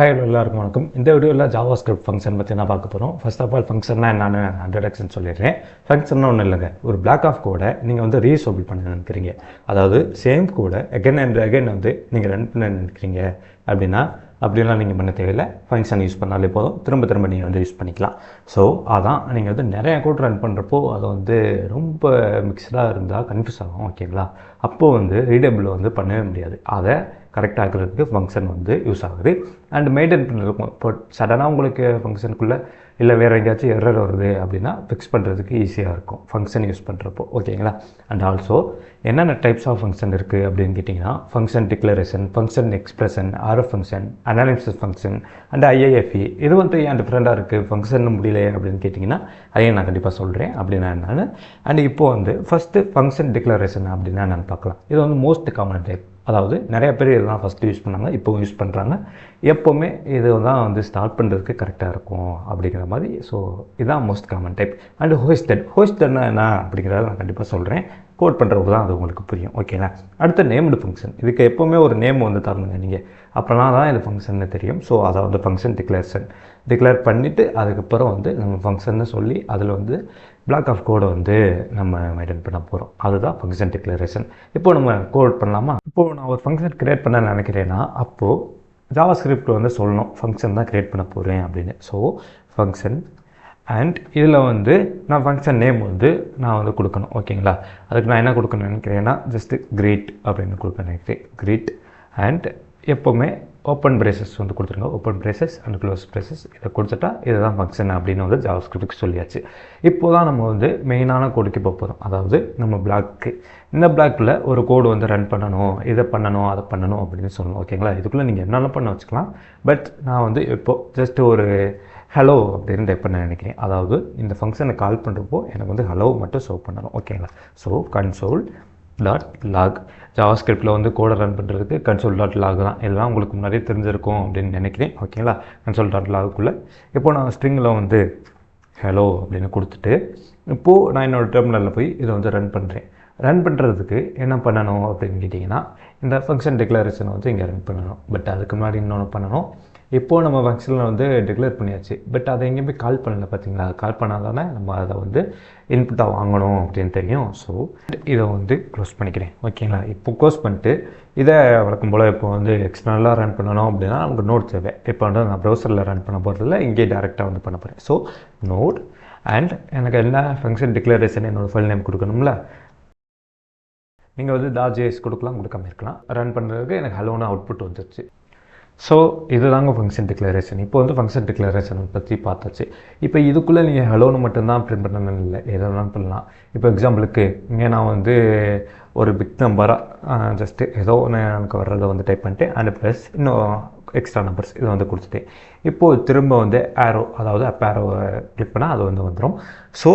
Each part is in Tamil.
ஹாய் எல்லாருக்கும் வணக்கம். இந்த வீடியோவில் ஜாவாஸ்கிரிப்ட் ஃபங்க்ஷன் பற்றி நான் பார்க்க போகிறோம். ஃபர்ஸ்ட் ஆஃப் ஆல் ஃபங்க்ஷன்னா என்னன்னு இன்ட்ரடக்ஷன் சொல்லிடுறேன். ஃபங்க்ஷன்னா ஒன்றும் இல்லைங்க, ஒரு பிளாக் ஆஃப் கோடை நீங்கள் வந்து ரீயூசபிள் பண்ண நினைக்கிறீங்க. அதாவது சேம் கோடை அகைன் அண்ட் அகைன் வந்து நீங்கள் ரன் பண்ண நினைக்கிறீங்க அப்படிலாம் நீங்கள் பண்ண தேவையில்லை. ஃபங்க்ஷன் யூஸ் பண்ணாலே போதும், திரும்ப நீங்கள் வந்து யூஸ் பண்ணிக்கலாம். ஸோ அதான் நீங்கள் வந்து நிறையா கோட் ரன் பண்ணுறப்போ அதை வந்து ரொம்ப மிக்சடாக இருந்தால் கன்ஃபியூஸ் ஆகும். ஓகேங்களா? அப்போது வந்து ரீடபிள் வந்து பண்ணவே முடியாது. அதை கரெக்டாக இருக்கிறதுக்கு ஃபங்க்ஷன் வந்து யூஸ் ஆகுது. அண்ட் மெயின்டைன் பண்ணிருக்கும். இப்போ சடனாக உங்களுக்கு ஃபங்க்ஷனுக்குள்ளே இல்லை வேறு எங்கேயாச்சும் எரர் வருது அப்படின்னா ஃபிக்ஸ் பண்ணுறதுக்கு ஈஸியாக இருக்கும் ஃபங்க்ஷன் யூஸ் பண்ணுறப்போ. ஓகேங்களா? அண்ட் ஆல்சோ என்னென்ன டைப்ஸ் ஆஃப் ஃபங்க்ஷன் இருக்குது அப்படின்னு கேட்டிங்கன்னா, function declaration, function expression, arrow function, analysis function and IIFE. இது வந்து ஏன் டிஃப்ரெண்ட்டாக இருக்குது ஃபங்க்ஷன் முடியல அப்படின்னு கேட்டிங்கன்னா, அதையும் நான் கண்டிப்பாக சொல்கிறேன் அப்படின்னா என்னென்னு. அண்ட் இப்போது வந்து ஃபஸ்ட்டு ஃபங்க்ஷன் டிக்ளரேஷன் அப்படின்னா என்னென்னு பார்க்கலாம். இது வந்து மோஸ்ட் காமன் டைப். அதாவது நிறைய பேர் இதெல்லாம் ஃபஸ்ட்டு யூஸ் பண்ணாங்க, இப்போ யூஸ் பண்ணுறாங்க. எப்போவுமே இது தான் வந்து ஸ்டார்ட் பண்ணுறதுக்கு கரெக்டாக இருக்கும் அப்படிங்கிற மாதிரி. ஸோ இதுதான் மோஸ்ட் காமன் டைப். அண்டு ஹோஸ்டட்னா என்ன அப்படிங்கிறத நான் கண்டிப்பாக சொல்கிறேன். கோட் பண்ணுறப்போ தான் அது உங்களுக்கு புரியும். ஓகேங்களா? அடுத்த நேம்டு ஃபங்க்ஷன். இதுக்கு எப்போவுமே ஒரு நேம் வந்து தரணுங்க நீங்கள், அப்படின்னா தான் இது ஃபங்க்ஷன்னு தெரியும். ஸோ அதை வந்து ஃபங்க்ஷன் டிக்ளேர் பண்ணிவிட்டு அதுக்கப்புறம் வந்து நம்ம ஃபங்க்ஷன்னு சொல்லி அதில் வந்து பிளாக் ஆஃப் கோடை வந்து நம்ம மெயின்டைன் பண்ண போகிறோம். அதுதான் ஃபங்க்ஷன் டிக்ளரேஷன். இப்போது நம்ம கோட் பண்ணலாமா? இப்போது நான் ஒரு ஃபங்க்ஷன் க்ரியேட் பண்ண நினைக்கிறேன்னா அப்போது ஜாவாஸ்கிரிப்ட் வந்து சொல்லணும் ஃபங்க்ஷன் தான் க்ரியேட் பண்ண போகிறேன் அப்படின்னு. ஸோ ஃபங்க்ஷன் அண்ட் இதில் வந்து நான் ஃபங்க்ஷன் நேம் வந்து நான் வந்து கொடுக்கணும். ஓகேங்களா? அதுக்கு நான் என்ன கொடுக்கணும்னு நினைக்கிறேன்னா ஜஸ்ட்டு கிரீட் அப்படின்னு கொடுக்க நினைக்கிறேன். கிரீட் அண்ட் எப்போவுமே ஓப்பன் பிரேசஸ் வந்து கொடுத்துருங்க. Open braces and close braces இதை கொடுத்துட்டா இதுதான் ஃபங்க்ஷன் அப்படின்னு வந்து ஜாவாஸ்கிரிப்டுக்கு சொல்லியாச்சு. இப்போ தான் நம்ம வந்து மெயினான கோடுக்கு போக போகிறோம். அதாவது நம்ம பிளாக்கு, இந்த பிளாக்கில் ஒரு கோடு வந்து ரன் பண்ணணும், இதை பண்ணணும், அதை பண்ணணும் அப்படின்னு சொல்லணும். ஓகேங்களா? இதுக்குள்ளே நீங்கள் என்னென்ன பண்ண வச்சுக்கலாம். பட் நான் வந்து இப்போது ஜஸ்ட்டு ஒரு ஹலோ அப்படின்னு டைப் பண்ண நினைக்கிறேன். அதாவது இந்த ஃபங்க்ஷனை கால் பண்ணுறப்போ எனக்கு வந்து ஹலோ மட்டும் ஷோ பண்ணணும். ஓகேங்களா? ஸோ console.log ஜாவாஸ்கிரிப்டில் வந்து கோடை ரன் பண்ணுறதுக்கு console.log தான். இதெல்லாம் உங்களுக்கு முன்னாடியே தெரிஞ்சிருக்கும் அப்படின்னு நினைக்கிறேன். ஓகேங்களா? console.logக்குள்ளே இப்போது நான் ஸ்ட்ரிங்கில் வந்து ஹலோ அப்படின்னு கொடுத்துட்டு இப்போது நான் என்னோடய டெர்மினலில் போய் இதை வந்து ரன் பண்ணுறேன். ரன் பண்ணுறதுக்கு என்ன பண்ணணும் அப்படின்னு கேட்டிங்கன்னா, இந்த ஃபங்க்ஷன் டிக்ளரேஷனை வந்து இங்கே ரன் பண்ணணும். பட் அதுக்கு முன்னாடி இன்னொன்று பண்ணணும். இப்போது நம்ம ஃபங்க்ஷனில் வந்து டிக்ளேர் பண்ணியாச்சு, பட் அதை எங்கேயுமே கால் பண்ணல. பார்த்தீங்களா? கால் பண்ணால் தானே நம்ம அதை வந்து இன்புட்டாக வாங்கணும் அப்படின்னு தெரியும். ஸோ இதை வந்து க்ளோஸ் பண்ணிக்கிறேன். ஓகேங்களா? இப்போ க்ளோஸ் பண்ணிட்டு இதை வழக்கம் போல் இப்போ வந்து எக்ஸ்டர்னலாக ரன் பண்ணணும் அப்படின்னா நமக்கு நோட் தேவை. இப்போ வந்து நான் ப்ரௌசரில் ரன் பண்ண போகிறதில்ல, இங்கே டேரெக்டாக வந்து பண்ண போகிறேன். ஸோ நோட் அண்ட் எனக்கு என்ன ஃபங்க்ஷன் டிக்ளரேஷன் என்னோடய ஃபைல் நேம் கொடுக்கணும்ல. நீங்கள் வந்து .js கொடுக்கலாம், கொடுக்காம இருக்கலாம். ரன் பண்ணுறதுக்கு எனக்கு ஹலோன்னு அவுட்புட் வந்துருச்சு. ஸோ இது தாங்க ஃபங்க்ஷன் டிக்ளரேஷன். இப்போ வந்து ஃபங்க்ஷன் டிக்ளரேஷன் பற்றி பார்த்தாச்சு. இப்போ இதுக்குள்ளே நீங்கள் ஹலோன்னு மட்டும்தான் பிரிண்ட் பண்ணணும் இல்லை, எதெல்லாம் பண்ணலாம். இப்போ எக்ஸாம்பிளுக்கு இங்கே நான் வந்து ஒரு பிக் நம்பராக ஜஸ்ட்டு ஏதோ ஒன்று எனக்கு வர்றதை வந்து டைப் பண்ணிட்டு அண்ட் ப்ளஸ் இன்னும் எக்ஸ்ட்ரா நம்பர்ஸ் இதை வந்து கொடுத்துட்டேன். இப்போது திரும்ப வந்து ஆரோ, அதாவது அப் ஆரோவை கிளிக் பண்ணால் அது வந்து வந்துடும். ஸோ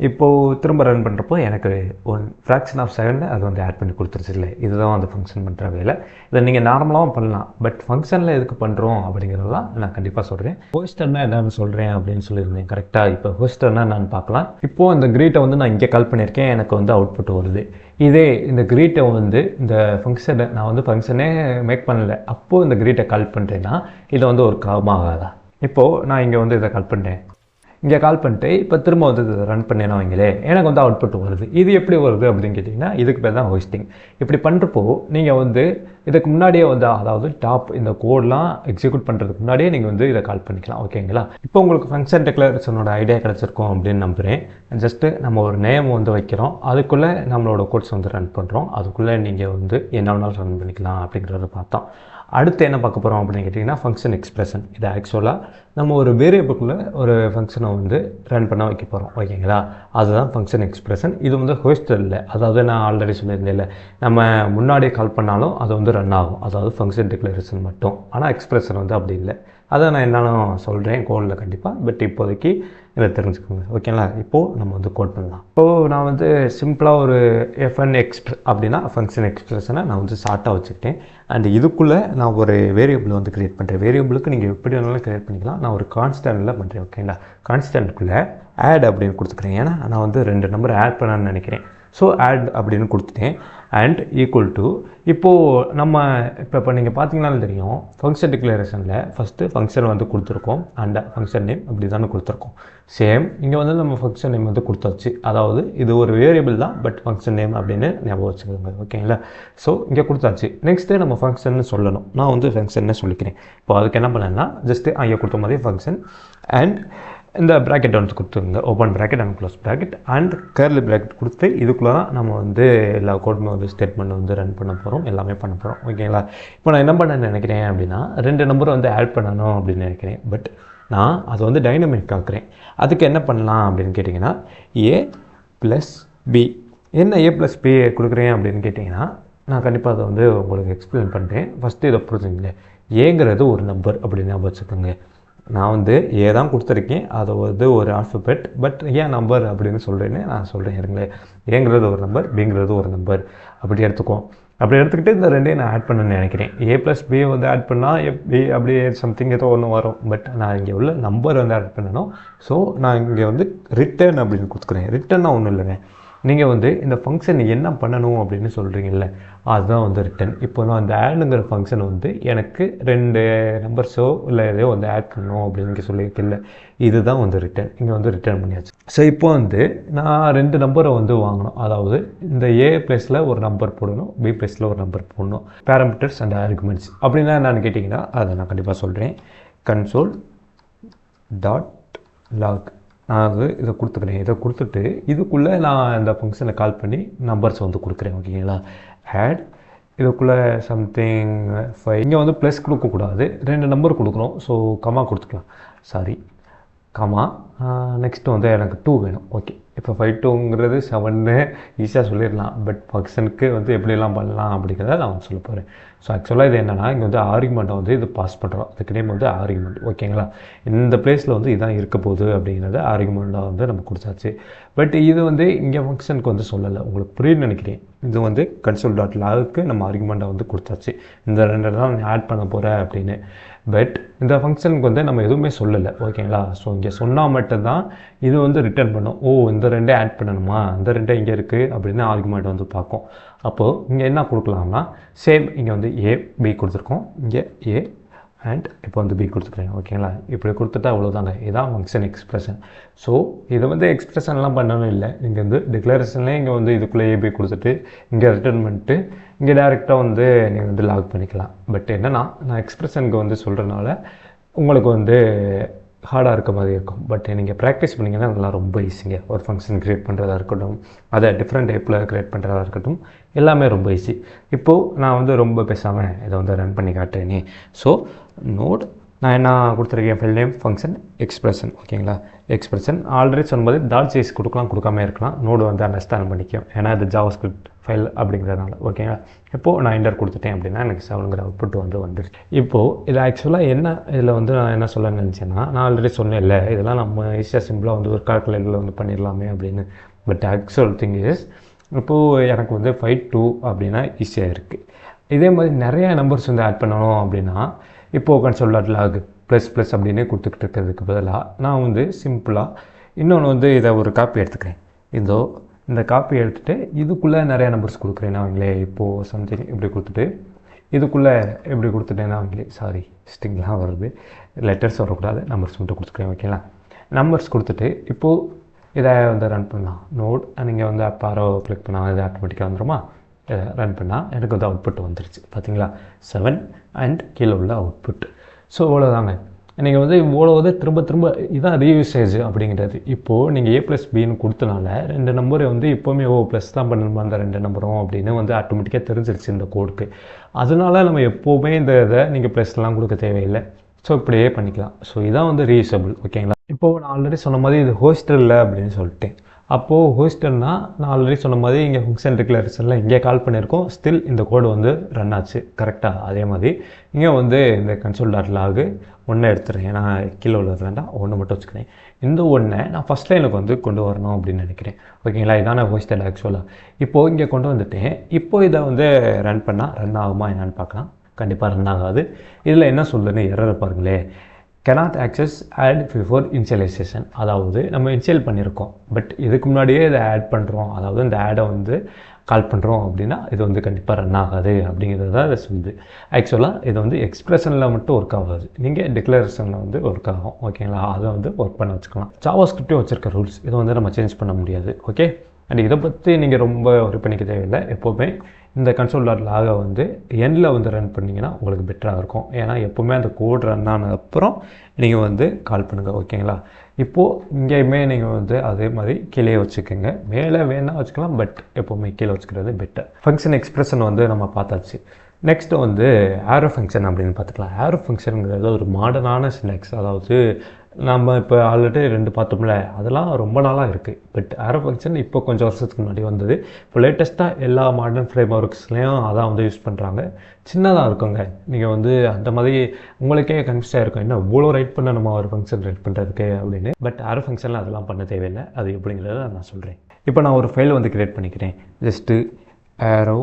இப்போது திரும்ப ரன் பண்ணுறப்போ எனக்கு ஒன் ஃப்ராக்ஷன் ஆஃப் செகண்டில் அது வந்து ஆட் பண்ணி கொடுத்துருச்சு. இல்லை, இதுதான் வந்து ஃபங்க்ஷன் பண்ணுற வேலை. இதை நீங்கள் நார்மலாகவும் பண்ணலாம், பட் ஃபங்க்ஷனில் எதுக்கு பண்ணுறோம் அப்படிங்கிறதெல்லாம் நான் கண்டிப்பாக சொல்கிறேன். ஹோஸ்டர்னா என்னென்னு சொல்கிறேன் அப்படின்னு சொல்லியிருந்தேன். கரெக்டாக இப்போ ஹோஸ்டர்னா என்னென்னு பார்க்கலாம். இப்போது இந்த க்ரீட்டை வந்து நான் இங்கே கால் பண்ணியிருக்கேன், எனக்கு வந்து அவுட்புட் வருது. இதே இந்த க்ரீட்டை வந்து இந்த ஃபங்க்ஷனை நான் வந்து ஃபங்க்ஷனே மேக் பண்ணலை, அப்போது இந்த க்ரீட்டை கால் பண்ணுறேன்னா இதை வந்து ஒரு காமாகாதா? இப்போது நான் இங்கே வந்து இதை கால் பண்ணுறேன், இங்கே கால் பண்ணிட்டு இப்போ திரும்ப வந்து இதை ரன் பண்ணேன்னா வைங்களே, எனக்கு வந்து அவுட்புட் வருது. இது எப்படி வருது அப்படின்னு கேட்டிங்கன்னா, இதுக்கு பேர் தான் ஹோஸ்டிங். இப்படி பண்ணுறப்போ நீங்கள் வந்து இதுக்கு முன்னாடியே வந்து, அதாவது டாப் இந்த கோடெலாம் எக்ஸிக்யூட் பண்ணுறதுக்கு முன்னாடியே நீங்கள் வந்து இதை கால் பண்ணிக்கலாம். ஓகேங்களா? இப்போ உங்களுக்கு ஃபங்க்ஷன் டிக்ளரேஷனோட ஐடியா கிடச்சிருக்கும் அப்படின்னு நம்புகிறேன். ஜஸ்ட்டு நம்ம ஒரு நேம் வந்து வைக்கிறோம், அதுக்குள்ளே நம்மளோட கோட்ஸ் வந்து ரன் பண்ணுறோம். அதுக்குள்ளே நீங்கள் வந்து என்ன வேணாலும் ரன் பண்ணிக்கலாம் அப்படிங்கிறத பார்த்தோம். அடுத்து என்ன பார்க்க போகிறோம் அப்படின்னு கேட்டிங்கன்னா, ஃபங்க்ஷன் எக்ஸ்பிரஷன். இது ஆக்சுவலாக நம்ம ஒரு வேரியபிளுக்குள்ளே ஒரு ஃபங்க்ஷனை வந்து ரன் பண்ண வைக்க போகிறோம். ஓகேங்களா? அதுதான் ஃபங்க்ஷன் எக்ஸ்பிரஷன். இது வந்து ஹோஸ்டர் இல்லை, அதாவது நான் ஆல்ரெடி சொல்லியிருந்தேன், நம்ம முன்னாடியே கால் பண்ணாலும் அது வந்து ரன் ஆகும். அதாவது ஃபங்க்ஷன் டிக்ளரேஷன் மட்டும். ஆனால் எக்ஸ்பிரஷன் வந்து அப்படி இல்லை. அதை நான் என்னென்னு சொல்கிறேன் கோடில் கண்டிப்பாக. பட் இப்போதைக்கு இதை தெரிஞ்சுக்கோங்க. ஓகேங்களா? இப்போது நம்ம வந்து கோட் பண்ணலாம். இப்போது நான் வந்து சிம்பிளாக ஒரு fn அப்படின்னா ஃபங்க்ஷன் எக்ஸ்பிரஷனை நான் வந்து ஷார்ட்டாக வச்சுக்கிட்டேன். அண்ட் இதுக்குள்ளே நான் ஒரு வேரியபிள் வந்து க்ரியேட் பண்ணுறேன். வேரியபிளுக்கு நீங்கள் எப்படி வேணாலும் க்ரியேட் பண்ணிக்கலாம். நான் ஒரு கான்ஸ்டன்ட்டில் பண்ணுறேன். ஓகேங்களா? கான்ஸ்டன்ட்டுக்குள்ளே ஆட் அப்படின்னு கொடுத்துக்கிறேன். ஏன்னா நான் வந்து 2 நம்பர் ஆட் பண்ணணும்னு நினைக்கிறேன். ஸோ ஆட் அப்படின்னு கொடுத்துட்டேன். அண்ட் ஈக்குவல் டு இப்போது நம்ம இப்போ நீங்கள் பார்த்தீங்கன்னாலும் தெரியும் ஃபங்க்ஷன் டிக்ளரேஷனில் ஃபஸ்ட்டு ஃபங்க்ஷன் வந்து கொடுத்துருக்கோம் அண்ட் ஃபங்க்ஷன் நேம் அப்படி தானே கொடுத்துருக்கோம். சேம் இங்கே வந்து நம்ம ஃபங்க்ஷன் நேம் வந்து கொடுத்தாச்சு. அதாவது இது ஒரு வேரியபிள் தான், பட் ஃபங்க்ஷன் நேம் அப்படின்னு ஞாபகம் வச்சுக்கோங்க. ஓகேங்களா? ஸோ இங்கே கொடுத்தாச்சு. நெக்ஸ்ட்டு நம்ம ஃபங்க்ஷன் சொல்லணும். நான் வந்து ஃபங்க்ஷன்னு சொல்லிக்கிறேன். இப்போ அதுக்கு என்ன பண்ணேன்னா ஜஸ்ட்டு அங்கே கொடுத்த மாதிரி ஃபங்க்ஷன் அண்ட் இந்த ப்ராக்கெட் வந்து கொடுத்துருங்க, open bracket and close bracket and curly bracket கொடுத்து இதுக்குள்ளே தான் நம்ம வந்து எல்லா கோடுமே வந்து ஸ்டேட்மெண்ட் வந்து ரன் பண்ண போகிறோம், எல்லாமே பண்ண போகிறோம். ஓகேங்களா? இப்போ நான் என்ன பண்ண நினைக்கிறேன் அப்படின்னா 2 நம்பரை வந்து ஆட் பண்ணணும் அப்படின்னு நினைக்கிறேன். பட் நான் அதை வந்து டைனமிக் ஆக்குறேன். அதுக்கு என்ன பண்ணலாம் அப்படின்னு கேட்டிங்கன்னா ஏ ப்ளஸ் பி. என்ன ஏ ப்ளஸ் பி கொடுக்குறேன் அப்படின்னு கேட்டிங்கன்னா நான் கண்டிப்பாக அதை வந்து உங்களுக்கு எக்ஸ்பிளைன் பண்ணுறேன். ஃபஸ்ட்டு இதை புரிஞ்சுங்க. ஏங்கிறது ஒரு நம்பர் அப்படின்னு வச்சுக்கோங்க. நான் வந்து ஏ தான் கொடுத்துருக்கேன், அதை வந்து ஒரு ஆல்ஃபபெட், பட் ஏன் நம்பர் அப்படின்னு சொல்கிறேன்னு நான் சொல்கிறேன். இருங்களேன், ஏங்கிறது ஒரு நம்பர், பிங்கிறது ஒரு நம்பர் அப்படி எடுத்துக்குவோம். அப்படி எடுத்துக்கிட்டு இந்த ரெண்டையும் நான் ஆட் பண்ணணும்னு நினைக்கிறேன். ஏ ப்ளஸ் பி வந்து ஆட் பண்ணால் பி அப்படியே சம்திங் ஏதோ ஒன்று வரும். பட் நான் இங்கே உள்ள நம்பர் வந்து ஆட் பண்ணணும். ஸோ நான் இங்கே வந்து ரிட்டர்ன் அப்படின்னு கொடுத்துக்கிறேன். ரிட்டர்னா ஒன்றும் இல்லைங்க, நீங்கள் வந்து இந்த ஃபங்க்ஷன் என்ன பண்ணணும் அப்படின்னு சொல்கிறீங்கல்ல, அதுதான் வந்து ரிட்டன். இப்போ நான் அந்த ஆடுங்கிற ஃபங்க்ஷன் வந்து எனக்கு 2 நம்பர்ஸோ இல்லை எதையோ வந்து ஆட் பண்ணணும் அப்படின்னு இங்கே சொல்லியிருக்கில்ல, இதுதான் வந்து ரிட்டன். இங்கே வந்து ரிட்டர்ன் பண்ணியாச்சு. ஸோ இப்போ வந்து நான் 2 நம்பரை வந்து வாங்கணும். அதாவது இந்த ஏ ப்ளஸில் ஒரு நம்பர் போடணும், பி ப்ளஸில் ஒரு நம்பர் போடணும். பேராமீட்டர்ஸ் அண்ட் ஆர்குமெண்ட்ஸ் அப்படின்னா என்னன்னு கேட்டிங்கன்னா அதை நான் கண்டிப்பாக சொல்கிறேன். கன்சோல் டாட் லாக் நான் அது இதை கொடுத்துக்கிறேன். இதை கொடுத்துட்டு இதுக்குள்ளே நான் இந்த ஃபங்க்ஷனை கால் பண்ணி நம்பர்ஸ் வந்து கொடுக்குறேன். ஓகேங்களா? ஆட் இதுக்குள்ளே சம்திங் 5. இங்கே வந்து ப்ளஸ் கொடுக்கக்கூடாது, 2 நம்பர் கொடுக்குறோம். ஸோ கமா கொடுத்துக்கலாம். Sorry, comma. நெக்ஸ்ட்டு வந்து எனக்கு 2 வேணும். ஓகே, இப்போ 5 2ங்கிறது 7ன்னு ஈஸியாக சொல்லிடலாம். பட் ஃபங்க்ஷனுக்கு வந்து எப்படிலாம் பண்ணலாம் அப்படிங்கிறத நான் வந்து சொல்ல போகிறேன். ஸோ ஆக்சுவலாக இது என்னென்னா இங்கே வந்து ஆர்குமெண்ட்டை வந்து இது பாஸ் பண்ணுறோம். அதுக்கு நேம் வந்து ஆர்குமெண்ட். ஓகேங்களா? இந்த பிளேஸில் வந்து இதான் இருக்க போகுது அப்படிங்கிறத ஆர்குமெண்ட்டாக வந்து நம்ம கொடுத்தாச்சு. பட் இது வந்து இங்கே ஃபங்க்ஷனுக்கு வந்து சொல்லலை. உங்களுக்கு புரியுன்னு நினைக்கிறேன். இது வந்து கன்சோல் டாட் லாகுக்கு நம்ம ஆர்குமெண்ட்டை வந்து கொடுத்தாச்சு. இந்த 2 தான் நான் ஆட் பண்ண போகிறேன் அப்படின்னு. பட் இந்த ஃபங்க்ஷனுக்கு வந்து நம்ம எதுவுமே சொல்லலை. ஓகேங்களா? ஸோ இங்கே சொன்னால் மட்டும்தான் இது வந்து ரிட்டர்ன் பண்ணும். ஓ, இந்த 2 ஆட் பண்ணணுமா, இந்த 2 இங்கே இருக்குது அப்படின்னு ஆர்குமெண்ட் வந்து பார்க்கும். அப்போது இங்கே என்ன கொடுக்கலாம்னா சேம் இங்கே வந்து ஏ பி கொடுத்துருக்கோம். இங்கே ஏ அண்ட் இப்போ வந்து பி கொடுத்துக்கிறேன். ஓகேங்களா? இப்படி கொடுத்துட்டா அவ்வளோதாங்க. இதுதான் ஃபங்க்ஷன் எக்ஸ்பிரஷன். ஸோ இதை வந்து எக்ஸ்பிரஷன்லாம் பண்ணணும் இல்லை. இங்கே வந்து டிக்ளரேஷன்லேயே இங்கே வந்து இதுக்குள்ளே ஏபி கொடுத்துட்டு இங்கே ரிட்டர்ன் பண்ணிட்டு இங்கே டேரெக்டாக வந்து நீங்கள் வந்து லாக் பண்ணிக்கலாம். பட் என்னென்னா நான் எக்ஸ்பிரஷனுக்கு வந்து சொல்கிறனால உங்களுக்கு வந்து ஹார்டாக இருக்க மாதிரி இருக்கும். பட் நீங்கள் ப்ராக்டிஸ் பண்ணிங்கன்னா அதெல்லாம் ரொம்ப ஈஸிங்க. ஒரு ஃபங்க்ஷன் க்ரியேட் பண்ணுறதா இருக்கட்டும், அதை டிஃப்ரெண்ட் டைப்பில் க்ரியேட் பண்ணுறதா இருக்கட்டும், எல்லாமே ரொம்ப ஈஸி. இப்போது நான் வந்து ரொம்ப பேசாமல் இதை வந்து ரன் பண்ணி காட்டுறேனே. ஸோ நோட் நான் என்ன கொடுத்துருக்கேன், ஃபைல் நேம் ஃபங்க்ஷன் எக்ஸ்பிரஷன். ஓகேங்களா? எக்ஸ்பிரஷன் ஆல்ரெடி சொன்னபோது டாட் சைஸ் கொடுக்கலாம், கொடுக்காம இருக்கலாம். நோடு வந்து அண்டர்ஸ்டாண்ட் பண்ணிக்கும், ஏன்னா இது ஜாவாஸ்கிரிப்ட் ஃபைல் அப்படிங்கிறதுனால. ஓகேங்களா? இப்போது நான் என்டர் கொடுத்துட்டேன் அப்படின்னா எனக்கு 7ங்கிற அவுட்புட் வந்து வந்துருச்சு. இப்போது இது ஆக்சுவலாக என்ன இதில் வந்து நான் என்ன சொல்ல நினச்சேன்னா, நான் ஆல்ரெடி சொன்னேன் இல்லை, இதெல்லாம் நம்ம ஈஸியாக சிம்பிளாக வந்து ஒரு கால்குலேட்டரில் வந்து பண்ணிடலாமே அப்படின்னு. பட் ஆக்சுவல் திங் இஸ் இப்போது எனக்கு வந்து 5 2 அப்படின்னா ஈஸியாக இருக்குது. இதே மாதிரி நிறையா நம்பர்ஸ் வந்து ஆட் பண்ணணும் அப்படின்னா இப்போது console dot log plus plus அப்படின்னு கொடுத்துக்கிட்டு இருக்கிறதுக்கு பதிலாக நான் வந்து சிம்பிளாக இன்னொன்று வந்து இதை ஒரு காப்பி எடுத்துக்கிறேன். இந்த காப்பி எடுத்துகிட்டு இதுக்குள்ளே நிறையா நம்பர்ஸ் கொடுக்குறேன்னா அவங்களே. இப்போது சம்திங் இப்படி கொடுத்துட்டு இதுக்குள்ளே எப்படி கொடுத்துட்டேன்னா அவங்களே, சாரி ஸ்டிங்லாம் வருது, லெட்டர்ஸ் வரக்கூடாது, நம்பர்ஸ் மட்டும் கொடுத்துக்கிறேன். ஓகேங்களா? நம்பர்ஸ் கொடுத்துட்டு இப்போது இதை வந்து ரன் பண்ணலாம். நோட் நீங்கள் வந்து ஆரோ கிளிக் பண்ணால் இது ஆட்டோமேட்டிக்காக வந்துடுமா? ரன் பண்ணால் எனக்கு வந்து அவுட்புட் வந்துருச்சு. பார்த்தீங்களா? 7 அண்ட் கீழே உள்ள அவுட்புட். ஸோ இவ்வளோதாங்க. நீங்கள் வந்து இவ்வளோ வந்து திரும்ப இதுதான் ரீயூசேஜ் அப்படிங்கிறது. இப்போது நீங்கள் ஏ ப்ளஸ் பின்னு கொடுத்தனால 2 நம்பரை வந்து எப்போவுமே ப்ளஸ் தான் பண்ணணுமா அந்த 2 நம்பரும் அப்படின்னு வந்து ஆட்டோமேட்டிக்காக தெரிஞ்சிருச்சு இந்த கோடுக்கு. அதனால நம்ம எப்போவுமே இந்த இதை நீங்கள் ப்ளஸ்லாம் கொடுக்க தேவையில்லை. ஸோ இப்படியே பண்ணிக்கலாம். ஸோ இதான் வந்து ரீயூசபிள். ஓகேங்களா? இப்போது நான் ஆல்ரெடி சொன்ன மாதிரி இது ஹோஸ்டல் இல்லை அப்படின்னு சொல்லிட்டேன். அப்போது ஹோஸ்டல்னால் நான் ஆல்ரெடி சொன்ன மாதிரி இங்கே ஃபங்க்ஷன் டிக்ளரேஷனில் இங்கே கால் பண்ணியிருக்கோம். ஸ்டில் இந்த கோடு வந்து ரன் ஆச்சு கரெக்டாக. அதே மாதிரி இங்கே வந்து இந்த கன்சோல் டாட் லாகு 1 எடுத்துகிறேன். ஏன்னா கீழே உள்ளது வேண்டாம், 1 மட்டும் வச்சுக்கிறேன். இந்த 1 நான் ஃபஸ்ட் லைனுக்கு வந்து கொண்டு வரணும் அப்படின்னு நினைக்கிறேன். ஓகேங்களா? இதான ஹோஸ்டல் ஆக்சுவலாக. இப்போது இங்கே கொண்டு வந்துட்டேன். இப்போது இதை வந்து ரன் பண்ணால் ரன் ஆகுமா என்னன்னு பார்க்கலாம். கண்டிப்பாக ரன் ஆகாது. இதில் என்ன சொல்லுன்னு எரர் பாருங்களே. cannot access add before initialization. அதாவது நம்ம இன்ஸ்டால் பண்ணியிருக்கோம், பட் இதுக்கு முன்னாடியே இதை ஆட் பண்ணுறோம். அதாவது இந்த ஆடை வந்து கால் பண்ணுறோம் அப்படின்னா இது வந்து கண்டிப்பாக ரன் ஆகாது அப்படிங்கிறது தான் அதை சொல்லுது. ஆக்சுவலாக இது வந்து எக்ஸ்பிரஷனில் மட்டும் ஒர்க் ஆகாது, நீங்கள் டிக்ளரேஷனில் வந்து ஒர்க் ஆகும். ஓகேங்களா, அதை வந்து ஒர்க் பண்ண வச்சுக்கலாம். ஜாவாஸ்கிரிப்ட்டும் வச்சுருக்க ரூல்ஸ் இதை வந்து நம்ம சேஞ்ச் பண்ண முடியாது. ஓகே, அண்ட் இதை பற்றி நீங்கள் ரொம்ப ஒர்க் பண்ணிக்க தேவையில்லை. எப்போவுமே இந்த console.log வந்து எண்டில் வந்து ரன் பண்ணிங்கன்னா உங்களுக்கு பெட்டராக இருக்கும். ஏன்னா எப்போவுமே அந்த கோட் ரன் ஆன அப்புறம் நீங்கள் வந்து கால் பண்ணுங்கள். ஓகேங்களா, இப்போது இங்கேயுமே நீங்கள் வந்து அதே மாதிரி கீழே வச்சுக்கோங்க. மேலே வேணால் வச்சுக்கலாம், பட் எப்போவுமே கீழே வச்சுக்கிறது பெட்டர். ஃபங்க்ஷன் எக்ஸ்பிரஷன் வந்து நம்ம பார்த்தாச்சு. நெக்ஸ்ட்டு வந்து ஆரோ ஃபங்க்ஷன் அப்படின்னு பார்த்துக்கலாம். ஆரோ ஃபங்க்ஷனுங்கிறது ஒரு மாடர்னான சின்டாக்ஸ். அதாவது நம்ம இப்போ ஆல்ரெடி 2 பார்த்தோம்ல, அதெல்லாம் ரொம்ப நாளாக இருக்குது. பட் ஆரோ ஃபங்க்ஷன் இப்போ கொஞ்சம் வருஷத்துக்கு முன்னாடி வந்தது. இப்போ லேட்டஸ்ட்டாக எல்லா மாடர்ன் ஃப்ரேம் ஒர்க்ஸ்லேயும் அதான் வந்து யூஸ் பண்ணுறாங்க. சின்னதாக இருக்குங்க. நீங்கள் வந்து அந்த மாதிரி உங்களுக்கே கன்ஃபியூஸாக இருக்கும், என்ன இவ்வளோ ரைட் பண்ண நம்ம ஒரு ஃபங்க்ஷன் ரைட் பண்ணுறதுக்கு அப்படின்னு. பட் ஆரோ ஃபங்க்ஷனில் அதெல்லாம் பண்ண தேவையில்லை. அது எப்படிங்கிறத நான் சொல்கிறேன். இப்போ நான் ஒரு ஃபைல் வந்து க்ரியேட் பண்ணிக்கிறேன். ஜஸ்ட்டு ஆரோ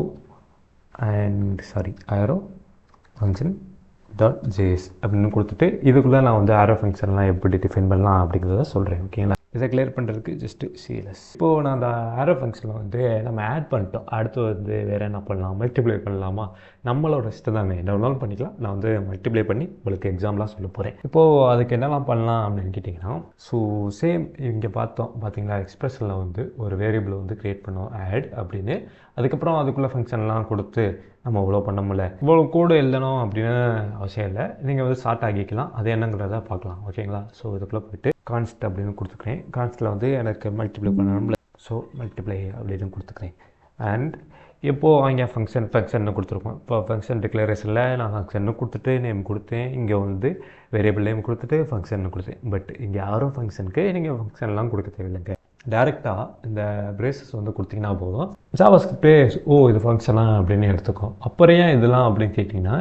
function.js அப்படின்னு கொடுத்துட்டு இதுக்குள்ளே நான் வந்து ஆரோ ஃபங்க்ஷன்லாம் எப்படி டிஃபைன் பண்ணலாம் அப்படிங்கிறத சொல்கிறேன். ஓகேங்களா, இதை கிளியர் பண்ணுறதுக்கு ஜஸ்ட்டு CLS. இப்போது நான் அந்த ஆரோ ஃபங்க்ஷனில் வந்து நம்ம ஆட் பண்ணிட்டோம். அடுத்து வந்து வேறு என்ன பண்ணலாம், மல்டிப்ளை பண்ணலாமா, நம்மளோட இஷ்டம் தாங்க, என்ன வேணாலும் பண்ணிக்கலாம். நான் வந்து மல்டிப்ளை பண்ணி உங்களுக்கு எக்ஸாம்பிளாக சொல்ல போகிறேன். இப்போது அதுக்கு என்னெல்லாம் பண்ணலாம் அப்படின்னு கேட்டிங்கன்னா, ஸோ சேம் இங்கே பார்த்தீங்களா, எக்ஸ்பிரஷனில் வந்து ஒரு வேரியபிள் வந்து க்ரியேட் பண்ணோம் ஆட் அப்படின்னு. அதுக்கப்புறம் அதுக்குள்ளே ஃபங்க்ஷன்லாம் கொடுத்து நம்ம இவ்வளோ பண்ண முடியல, இவ்வளோ கோடு எழுதணும் அப்படின்னு அவசியம் இல்லை. நீங்கள் வந்து ஷார்ட் ஆகிக்கலாம், அது என்னங்கிறத பார்க்கலாம். ஓகேங்களா, ஸோ இதுக்குள்ளே போய்ட்டு கான்ஸ்ட் அப்படின்னு கொடுத்துக்கிறேன். கான்ஸ்ட்டில் வந்து எனக்கு மல்டிப்ளை பண்ணணும்ல, ஸோ மல்டிப்ளை அப்படின்னு கொடுத்துக்கிறேன். அண்ட் இப்போது அங்கே ஃபங்க்ஷன் கொடுத்துருக்கோம். இப்போ ஃபங்க்ஷன் டிக்ளரேஷனில் நான் ஃபங்க்ஷன்னு கொடுத்துட்டு நேம் கொடுத்தேன். இங்கே வந்து வேரியபிள் நேம் கொடுத்துட்டு ஃபங்க்ஷன் கொடுத்தேன். பட் இங்கே யாரும் ஃபங்க்ஷனுக்கு நீங்கள் ஃபங்க்ஷன்லாம் கொடுக்க தேவையில்லைங்க. டேரெக்டாக இந்த பிரேசஸ் வந்து கொடுத்தீங்கன்னா போதும், ஜாவாஸ்கிரிப்டே இது ஃபங்க்ஷனாக அப்படின்னு எடுத்துக்கும். அப்புறம் ஏன் இதெல்லாம் அப்படின்னு கேட்டிங்கன்னா,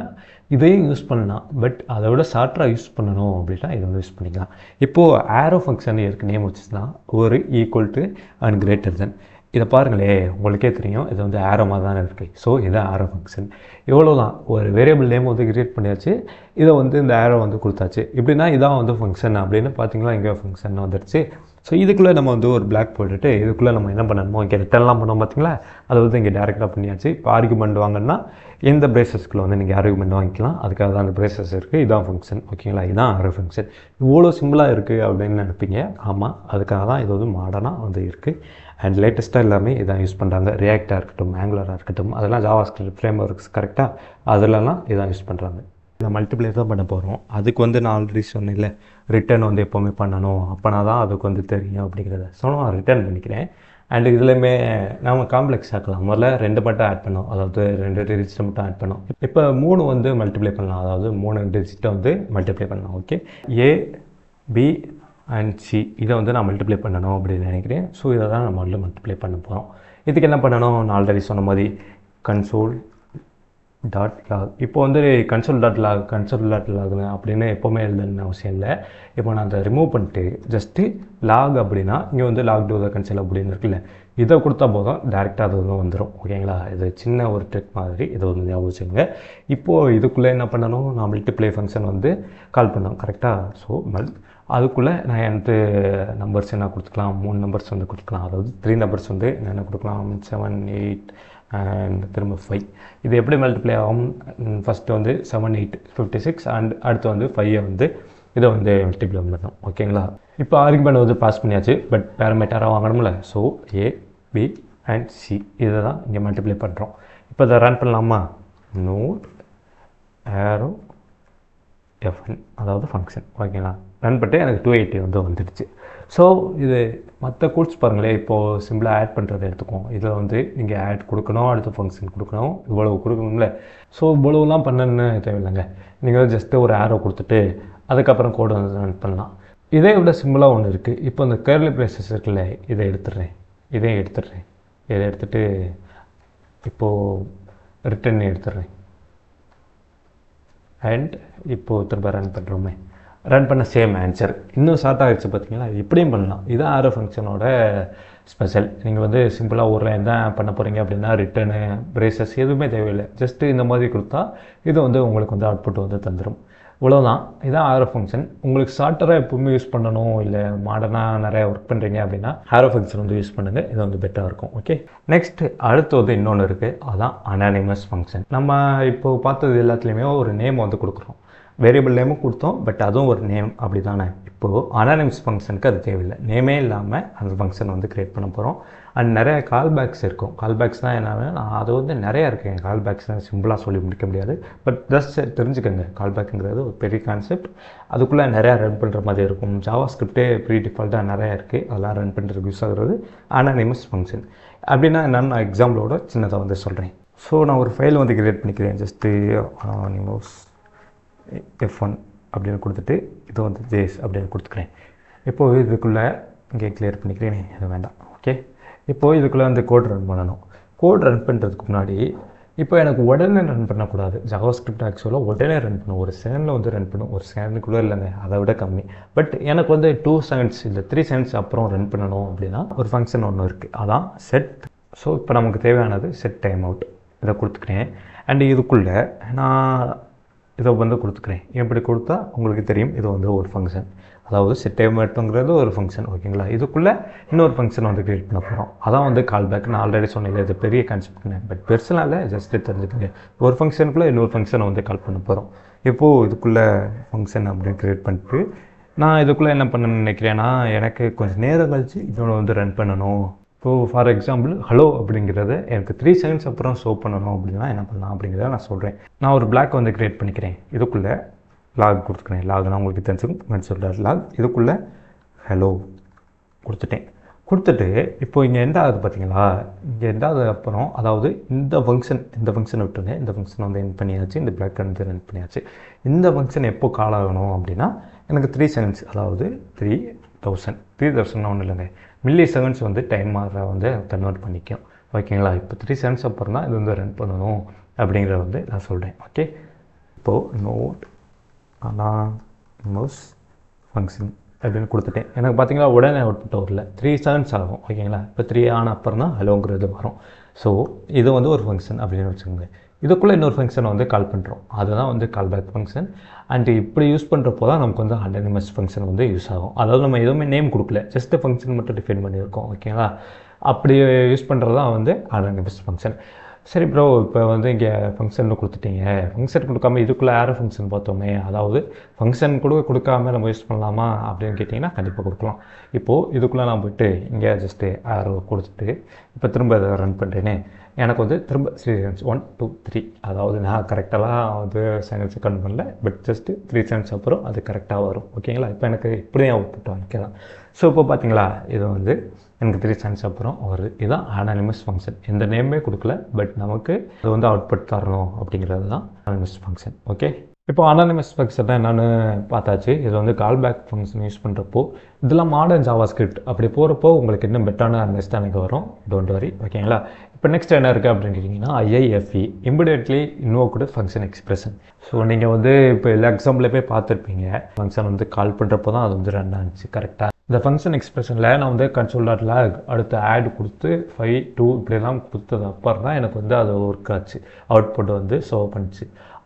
இதையும் யூஸ் பண்ணலாம், பட் அதை விட ஷார்ட்டாக யூஸ் பண்ணணும் அப்படின்னா இதை வந்து யூஸ் பண்ணிக்கலாம். இப்போது ஆரோ ஃபங்க்ஷன் இருக்கு நேம் வச்சுன்னா ஒரு equal to and greater than. இதை பாருங்களே, உங்களுக்கே தெரியும் இது வந்து ஆரோ மாதிரி தானே இருக்குது. ஸோ இது ஆரோ ஃபங்க்ஷன். இவ்வளோ தான், ஒரு வேரியபிள் நேம் வந்து கிரியேட் பண்ணியாச்சு, இதை வந்து இந்த ஆரோ வந்து கொடுத்தாச்சு. இப்படின்னா இதான் வந்து ஃபங்க்ஷன் அப்படின்னு பார்த்தீங்களா, இங்கே ஃபங்க்ஷன் வந்துடுச்சு. ஸோ இதுக்குள்ளே நம்ம வந்து ஒரு பிளாக் போட்டுட்டு இதுக்குள்ளே நம்ம என்ன பண்ணணுமோ இங்கே ரிட்டர்ன்லாம் பண்ணோம் பார்த்தீங்களா, அதை வந்து இங்கே டேரெக்டாக பண்ணியாச்சு. இப்போ ஆர்குமெண்ட் வாங்கன்னா எந்த பிரேசஸ்க்குள்ளே வந்து நீங்கள் ஆர்குமெண்ட் வாங்கிக்கலாம், அதுக்காக தான் அந்த பிரேசஸ் இருக்குது. இதான் ஃபங்க்ஷன். ஓகேங்களா, இதுதான் ஆரோ ஃபங்க்ஷன். இவ்வளோ சிம்பிளாக இருக்குது அப்படின்னு நினைப்பீங்க. ஆமாம், அதுக்காக தான் இது வந்து மாடர்னாக வந்து இருக்குது. அண்ட் லேட்டஸ்ட்டாக எல்லாமே இதான் யூஸ் பண்ணுறாங்க. ரியாக்டாக இருக்கட்டும், ஆங்குலராக இருக்கட்டும், அதெல்லாம் ஜாவாஸ்கிரிப்ட் ஃப்ரேம் ஒர்க்ஸ் கரெக்டாக அதிலலாம் இதான் யூஸ் பண்ணுறாங்க. இதை மல்டிப்ளை தான் பண்ண போகிறோம். அதுக்கு வந்து நான் ஆல்ரெடி சொன்னேன்ல, ரிட்டர்ன் வந்து எப்போவுமே பண்ணணும், அப்போனா தான் அதுக்கு வந்து தெரியும் அப்படிங்கிறத. ஸோ நான் ரிட்டர்ன் பண்ணிக்கிறேன். அண்ட் இதுலையுமே நம்ம காம்ப்ளெக்ஸ் ஆக்கலாம். முதல்ல 2 மட்டும் ஆட் பண்ணோம், அதாவது 2 டிஜிட்டை மட்டும் ஆட் பண்ணோம். இப்போ 3 வந்து மல்டிப்ளை பண்ணலாம், அதாவது 3 டிஜிட்டை வந்து மல்டிப்ளை பண்ணலாம். Okay, A, B and C இதை வந்து நான் மல்டிப்ளை பண்ணணும் அப்படின்னு நினைக்கிறேன். ஸோ இதை தான் நம்ம வந்து மல்டிப்ளை பண்ண போகிறோம். இதுக்கு என்ன பண்ணணும், நான் ஆல்ரெடி சொன்ன மாதிரி console.log. இப்போ வந்து console.log அப்படின்னு எப்போவுமே எழுதணும்னு அவசியம் இல்லை. இப்போ நான் அதை ரிமூவ் பண்ணிட்டு ஜஸ்ட்டு லாக் அப்படின்னா இங்கே வந்து லாக் டு த கன்சோல் அப்படின்னு இருக்குல்ல, இதை கொடுத்தா போதும், டேரெக்டாக அது வந்து வந்துடும். ஓகேங்களா, இது சின்ன ஒரு ட்ரிக் மாதிரி, இதை வந்து ஞாபகம் வச்சுக்கோங்க. இப்போது இதுக்குள்ளே என்ன பண்ணணும், நான் மல்டிப்ளை ஃபங்க்ஷன் வந்து கால் பண்ணோம் கரெக்டாக. ஸோ அதுக்குள்ளே நான் எனக்கு நம்பர்ஸ் என்ன கொடுத்துக்கலாம், 3 நம்பர்ஸ் வந்து கொடுத்துக்கலாம். அதாவது 3 நம்பர்ஸ் வந்து என்ன கொடுக்கலாம், 7, 8 அண்ட் திரும்ப 5. இது எப்படி மல்டிப்ளை ஆகும், ஃபஸ்ட்டு வந்து 7, 8, 56 அண்ட் அடுத்து வந்து 5 வந்து இதை வந்து மல்டிப்ளை பண்ணணும். ஓகேங்களா, இப்போ ஆர்குமெண்ட் வந்து பாஸ் பண்ணியாச்சு, பட் பேராமீட்டராக வாங்கணும்ல. So A, B and C இதை தான் இங்கே மல்டிப்ளை பண்ணுறோம். இப்போ இதை ரன் பண்ணலாமா, நோட் ஆரோ F1 அதாவது ஃபங்க்ஷன். ஓகேங்களா, ரன் பண்ணிட்டு எனக்கு 280 வந்து வந்துடுச்சு. ஸோ இது மற்ற கோட்ஸ் பாருங்களேன், இப்போது சிம்பிளாக ஆட் பண்ணுறதை எடுத்துக்கோம். இதில் வந்து நீங்கள் ஆட் கொடுக்கணும், அடுத்த ஃபங்க்ஷன் கொடுக்கணும், இவ்வளவு கொடுக்கணும்ல. ஸோ இவ்வளவுலாம் பண்ணணுன்னு தேவையில்லைங்க. நீங்கள் ஜஸ்ட்டு ஒரு ஆரோ கொடுத்துட்டு அதுக்கப்புறம் கோடு வந்து ரன் பண்ணலாம். இதே விட சிம்பிளாக ஒன்று இருக்குது. இப்போ இந்த கர்லி பிரேசஸ் இருக்குல்ல, இதை எடுத்துடுறேன். இதை எடுத்துகிட்டு இப்போது ரிட்டர்ன் எடுத்துடுறேன். அண்ட் இப்போது திரும்ப ரன் பண்ணுறோமே, ரன் பண்ண சேம் ஆன்சர். இன்னும் ஷார்ட் ஆகிடுச்சு பார்த்தீங்களா, இப்படியும் பண்ணலாம். இதுதான் ஆரோ ஃபங்க்ஷனோட ஸ்பெஷல். நீங்கள் வந்து சிம்பிளாக ஒரு லைன் தான் பண்ண போகிறீங்க அப்படின்னா ரிட்டர்னு பிரேசஸ் எதுவுமே தேவையில்லை. ஜஸ்ட்டு இந்த மாதிரி கொடுத்தா இது வந்து உங்களுக்கு வந்து அவுட்புட் வந்து தந்துடும். இவ்வளோதான். இதான் ஆரோ ஃபங்க்ஷன். உங்களுக்கு ஷார்ட்டராக எப்பவுமே யூஸ் பண்ணணும், இல்லை மாடர்னாக நிறையா ஒர்க் பண்ணுறீங்க அப்படின்னா ஆரோ ஃபங்க்ஷன் வந்து யூஸ் பண்ணுங்கள். இது வந்து பெட்டராக இருக்கும். ஓகே, நெக்ஸ்ட் அடுத்து வந்து இன்னொன்று இருக்குது, அதுதான் அனானிமஸ் ஃபங்க்ஷன். நம்ம இப்போ பார்த்தது எல்லாத்துலேயுமே ஒரு நேம் வந்து கொடுக்குறோம், வேரியபிள் நேமும் கொடுத்தோம், பட் அதுவும் ஒரு நேம் அப்படி தானே. இப்போது அனானிமஸ் ஃபங்க்ஷனுக்கு அது தேவையில்லை, நேமே இல்லாமல் அந்த ஃபங்க்ஷன் வந்து க்ரியேட் பண்ண போகிறோம். அண்ட் நிறைய கால்பேக்ஸ் இருக்கும். கால்பேக்ஸ்னால் என்னன்னா, நான் அது வந்து நிறையா இருக்குங்க. கால்பேக்ஸ்னால் சிம்பிளாக சொல்லி முடிக்க முடியாது, பட் ஜஸ்ட் தெரிஞ்சுக்கோங்க. கால்பேக்குங்கிறது ஒரு பெரிய கான்செப்ட். அதுக்குள்ளே நிறையா ரன் பண்ணுற மாதிரி இருக்கும். ஜாவா ஸ்கிரிப்டே ப்ரீ டிஃபால்ட்டாக நிறையா இருக்குது, அதெல்லாம் ரன் பண்ணுறதுக்கு யூஸ் ஆகுறது அனானிமஸ் ஃபங்க்ஷன். அப்படின்னா என்னென்னு நான் எக்ஸாம்பிளோட சின்னதாக வந்து சொல்கிறேன். ஸோ நான் ஒரு ஃபைல் வந்து க்ரியேட் பண்ணிக்கிறேன். ஜஸ்ட்டு அனானிமஸ் F1 அப்படின்னு கொடுத்துட்டு இது வந்து ஜேஎஸ் அப்படின்னு கொடுத்துக்கிறேன். இப்போது இதுக்குள்ளே இங்கே கிளியர் பண்ணிக்கிறேன், இது வேண்டாம். ஓகே, இப்போது இதுக்குள்ளே வந்து கோட் ரன் பண்ணணும். கோட் ரன் பண்ணுறதுக்கு முன்னாடி இப்போ எனக்கு உடனே ரன் பண்ணக்கூடாது. ஜாவா ஸ்கிரிப்ட் ஆக்சுவலாக உடனே ரன் பண்ணும், ஒரு செகண்டில் வந்து ரன் பண்ணும். ஒரு செகண்டுக்குள்ளே இல்லைங்க, அதை விட கம்மி. பட் எனக்கு வந்து 2 செகண்ட்ஸ் இல்லை 3 செகண்ட்ஸ் அப்புறம் ரன் பண்ணணும் அப்படின்னா ஒரு ஃபங்க்ஷன் ஒன்று இருக்குது, அதான் செட். ஸோ இப்போ நமக்கு தேவையானது செட் டைம் அவுட், இதை கொடுத்துக்கிறேன். அண்டு இதுக்குள்ளே நான் இதை வந்து கொடுத்துக்கிறேன். எப்படி கொடுத்தா உங்களுக்கு தெரியும், இது வந்து ஒரு ஃபங்க்ஷன், அதாவது செட் டைம் அவுட்டுங்கிறது ஒரு ஃபங்க்ஷன். ஓகேங்களா, இதுக்குள்ளே இன்னொரு ஃபங்க்ஷன் வந்து க்ரியேட் பண்ண போகிறோம், அதான் வந்து கால் பேக். நான் ஆல்ரெடி சொன்னேன், இது பெரிய கான்செப்ட்னு, பட் பெருசுலாம் இல்லை, ஜஸ்ட்டு தெரிஞ்சுக்கங்க. ஒரு ஃபங்க்ஷனுக்குள்ளே இன்னொரு ஃபங்க்ஷனை வந்து கால் பண்ண போகிறோம். இப்போது இதுக்குள்ளே ஃபங்க்ஷன் அப்படின்னு க்ரியேட் பண்ணிட்டு நான் இதுக்குள்ளே என்ன பண்ணணும்னு நினைக்கிறேன்னா, எனக்கு கொஞ்சம் நேரம் கழிச்சு இதோட வந்து ரன் பண்ணணும். இப்போது ஃபார் எக்ஸாம்பிள் ஹலோ அப்படிங்கிறத எனக்கு 3 செகண்ட்ஸ் அப்புறம் ஷோ பண்ணணும் அப்படின்னா என்ன பண்ணலாம் அப்படிங்கிறத நான் சொல்கிறேன். நான் ஒரு பிளாக் வந்து க்ரியேட் பண்ணிக்கிறேன். இதுக்குள்ளே லாக் கொடுத்துக்கிறேன். லாக்னா உங்களுக்கு தெரிஞ்சுக்கும் சொல்கிறார் லாக். இதுக்குள்ளே ஹலோ கொடுத்துட்டேன். கொடுத்துட்டு இப்போ இங்கே எண்ட் ஆகுது பார்த்தீங்களா, இங்கே எண்ட் ஆகுது அப்புறம், அதாவது இந்த ஃபங்க்ஷனை விட்டுருங்க. இந்த ஃபங்க்ஷன் வந்து எண்ட் பண்ணியாச்சு, இந்த பிளாக் வந்து ரன் பண்ணியாச்சு. இந்த ஃபங்க்ஷன் எப்போ கால் ஆகணும் அப்படின்னா எனக்கு 3 செகண்ட்ஸ், அதாவது 3000 ஒன்றும் இல்லைங்க, மில்லி செகண்ட்ஸ் வந்து டைம் வந்து கன்வெர்ட் பண்ணிக்கும். ஓகேங்களா, இப்போ 3 செகண்ட்ஸ் அப்புறம் தான் இது வந்து ரன் பண்ணணும் அப்படிங்கிறத வந்து நான் சொல்கிறேன். ஓகே, இப்போது நோட் அனானிமஸ் ஃபங்க்ஷன் அப்படின்னு கொடுத்துட்டேன். எனக்கு பார்த்தீங்களா உடனே அவுட்புட் வரல, 3 செகண்ட்ஸ் ஆகும். ஓகேங்களா, இப்போ 3 ஆன அப்புறம் தான் ஹலோங்கிறது வரும். ஸோ இது வந்து ஒரு ஃபங்க்ஷன் அப்படின்னு வச்சுக்கோங்க. இதுக்குள்ளே இன்னொரு ஃபங்க்ஷனை வந்து கால் பண்ணுறோம், அதுதான் வந்து கால் பேக் ஃபங்க்ஷன். அண்ட் இப்படி யூஸ் பண்ணுறப்போ தான் நமக்கு வந்து அனானிமஸ் ஃபங்க்ஷன் வந்து யூஸ் ஆகும். அதாவது நம்ம எதுவுமே நேம் கொடுக்கல, ஜஸ்ட் ஃபங்க்ஷன் மட்டும் டிஃபைன் பண்ணியிருக்கோம். ஓகேங்களா, அப்படி யூஸ் பண்ணுறது தான் வந்து அனானிமஸ் ஃபங்க்ஷன். சரி ப்ரோ, இப்போ வந்து இங்கே ஃபங்க்ஷனில் கொடுத்துட்டீங்க, ஃபங்க்ஷன் கொடுக்காம இதுக்குள்ளே ஆரோ ஃபங்க்ஷன் பார்த்தோமே, அதாவது ஃபங்க்ஷன் கூட கொடுக்காம நம்ம யூஸ் பண்ணலாமா அப்படின்னு கேட்டிங்கன்னா கண்டிப்பாக கொடுக்கலாம். இப்போது இதுக்குள்ளே நான் போய்ட்டு இங்கே ஜஸ்ட்டு ஆரோ கொடுத்துட்டு இப்போ திரும்ப இதை ரன் பண்ணுறேனே, எனக்கு வந்து திரும்ப 1 2 3, அதாவது நான் கரெக்டாக வந்து செகண்ட்ஸ் கவுண்ட் பண்ணல, பட் ஜஸ்ட்டு 3 செகண்ட்ஸ் அப்புறம் அது கரெக்டாக வரும். ஓகேங்களா, இப்போ எனக்கு இப்படி அவுட்புட் வாங்கிக்கலாம். ஸோ இப்போ பார்த்தீங்களா, இது வந்து எனக்கு 3 செகண்ட்ஸ் அப்புறம் வருது. இதுதான் அனானிமஸ் ஃபங்க்ஷன். எந்த நேமே கொடுக்கல, பட் நமக்கு அது வந்து அவுட்புட் தரணும் அப்படிங்கிறது தான் அனானிமஸ் ஃபங்க்ஷன். ஓகே, இப்போ அனானிமஸ் ஃபங்க்ஷன் தான் என்னென்னு பார்த்தாச்சு. இது வந்து கால் பேக் ஃபங்க்ஷன் யூஸ் பண்ணுறப்போ இதெல்லாம் மாடர்ன் ஜாவா ஸ்கிரிப்ட் அப்படி போகிறப்போ உங்களுக்கு இன்னும் பெட்டரான அண்டர்ஸ்டாண்டிங் வரும். Don't worry. ஓகேங்களா, இப்போ நெக்ஸ்ட் என்ன இருக்குது அப்படின்னு கேட்டிங்கன்னா IIFE, immediately invoked function expression. So நீங்கள் வந்து இப்போ எல்லா எக்ஸாம்பிளே போய் பார்த்துருப்பீங்க, ஃபங்க்ஷன் வந்து கால் பண்ணுறப்போ தான் அது வந்து ரன் ஆச்சு கரெக்டாக. இந்த ஃபங்க்ஷன் எக்ஸ்பிரஷனில் நான் வந்து console.log அடுத்து ஆட் கொடுத்து 5 2 இப்படிலாம் கொடுத்தது அப்புறம் தான் எனக்கு வந்து அது ஒர்க் ஆச்சு, அவுட்புட் வந்து ஷோ பண்ணிச்சு.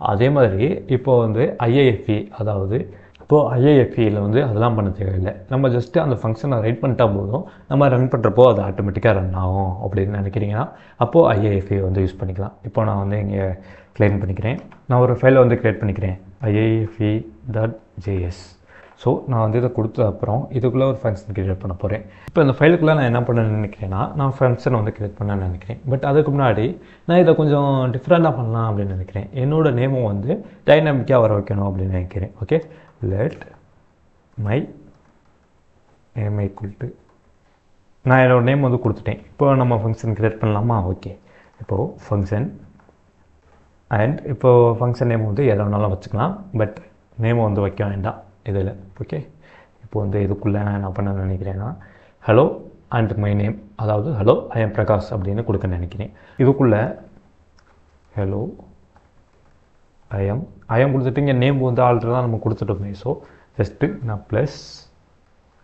அதே மாதிரி இப்போ வந்து IIFE, அதாவது இப்போது IIFEயில் வந்து அதெல்லாம் பண்ண தேவையில்லை. நம்ம ஜஸ்ட்டு அந்த ஃபங்க்ஷனை ரைட் பண்ணிட்டா போதும், நம்ம ரன் பண்ணுறப்போ அது ஆட்டோமேட்டிக்காக ரன் ஆகும் அப்படின்னு நினைக்கிறீங்கன்னா அப்போது IIFE வந்து யூஸ் பண்ணிக்கலாம். இப்போ நான் வந்து இங்கே கிளைம் பண்ணிக்கிறேன், நான் ஒரு ஃபைலை வந்து க்ரியேட் பண்ணிக்கிறேன் IIFE.js. ஸோ நான் வந்து இதை கொடுத்த அப்புறம் இதுக்குள்ளே ஒரு ஃபங்க்ஷன் க்ரியேட் பண்ண போகிறேன். இப்போ இந்த ஃபைலுக்குள்ளே நான் என்ன பண்ண நினைக்கிறேன்னா, நான் ஃபங்க்ஷனை வந்து க்ரியேட் பண்ண நினைக்கிறேன். பட் அதுக்கு முன்னாடி நான் இதை கொஞ்சம் டிஃப்ரெண்ட்டாக பண்ணலாம் அப்படின்னு நினைக்கிறேன். என்னோடய நேமும் வந்து டைனாமிக்காக வர வைக்கணும் அப்படின்னு நினைக்கிறேன். Okay, let my name equal to, நான் என்னோடய நேம் வந்து கொடுத்துட்டேன். இப்போ நம்ம ஃபங்க்ஷன் க்ரியேட் பண்ணலாமா? ஓகே, இப்போது ஃபங்க்ஷன் அண்ட் இப்போது ஃபங்க்ஷன் நேம் வந்து எதை வேணாலும் வச்சுக்கலாம், பட் நேமை வந்து வைக்க வேண்டாம் இதில். ஓகே, இப்போ வந்து இதுக்குள்ளே நான் என்ன பண்ண நினைக்கிறேன்னா ஹலோ அண்ட் மை நேம், அதாவது ஹலோ ஐ எம் பிரகாஷ் அப்படின்னு கொடுக்க நினைக்கிறேன். இதுக்குள்ளே ஹலோ ஐ எம் கொடுத்துட்டு இங்கே நேம் வந்து ஆல்ரெடி தான் நம்ம கொடுத்துட்டோமே. ஸோ ஜஸ்ட்டு நான் ப்ளஸ்